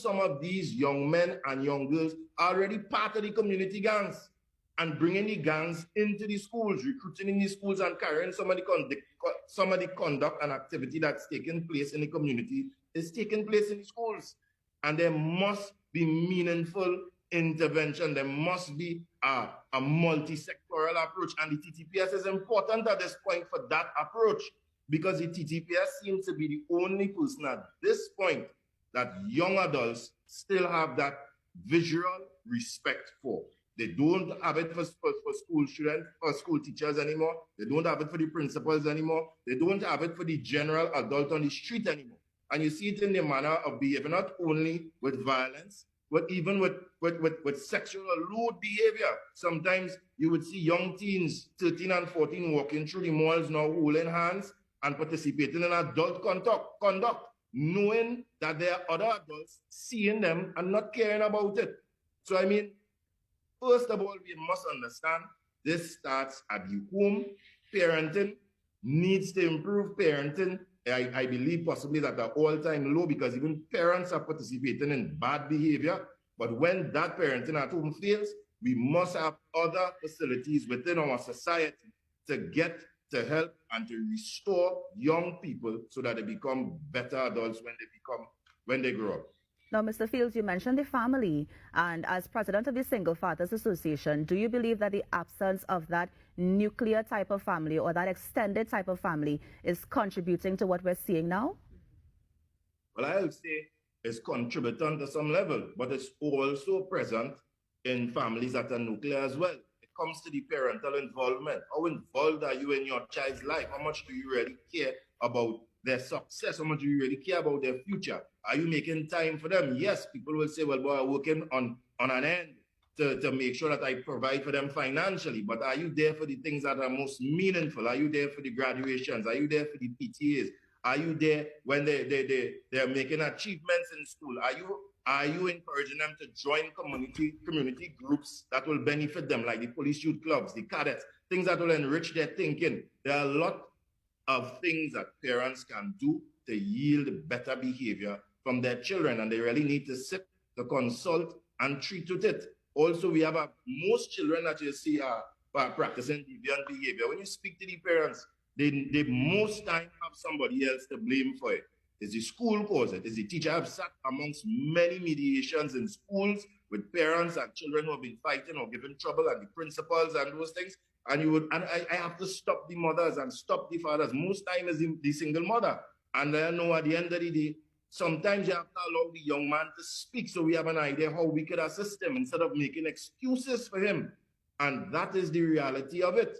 some of these young men and young girls are already part of the community gangs and bringing the gangs into the schools, recruiting in the schools and carrying some of the conduct and activity that's taking place in the community is taking place in the schools. And there must be meaningful intervention. There must be a multi-sectoral approach. And the TTPS is important at this point for that approach, because the TTPS seems to be the only person at this point that young adults still have that visual respect for. They don't have it for school students, for school teachers anymore. They don't have it for the principals anymore. They don't have it for the general adult on the street anymore. And you see it in the manner of behavior, not only with violence, but even with sexual or lewd behavior. Sometimes you would see young teens, 13 and 14, walking through the malls now holding hands and participating in adult conduct, knowing that there are other adults seeing them and not caring about it. So I mean, first of all, we must understand this starts at the home. Parenting needs to improve. Parenting, I believe, possibly at an all-time low, because even parents are participating in bad behavior. But when that parenting at home fails, we must have other facilities within our society to help and to restore young people so that they become better adults when they grow up. Now, Mr. Fields, you mentioned the family, and as president of the Single Fathers Association, do you believe that the absence of that nuclear type of family or that extended type of family is contributing to what we're seeing now? Well, I would say it's contributing to some level, but it's also present in families that are nuclear as well. It comes to the parental involvement. How involved are you in your child's life? How much do you really care about their success? How much do you really care about their future? Are you making time for them? Yes, people will say, well, boy, I'm working on an end to make sure that I provide for them financially. But are you there for the things that are most meaningful? Are you there for the graduations? Are you there for the PTAs? Are you there when they're making achievements in school? Are you encouraging them to join community groups that will benefit them, like the police youth clubs, the cadets, things that will enrich their thinking? There are a lot of things that parents can do to yield better behavior from their children, and they really need to sit, to consult, and treat with it. Also, we have most children that you see are practicing deviant behavior. When you speak to the parents, they most time have somebody else to blame for it. Is the school cause it? Is the teacher? I've sat amongst many mediations in schools with parents and children who have been fighting or giving trouble, and the principals and those things. And I have to stop the mothers and stop the fathers. Most time is the single mother. And I know at the end of the day, sometimes you have to allow the young man to speak so we have an idea how we could assist him instead of making excuses for him. And that is the reality of it.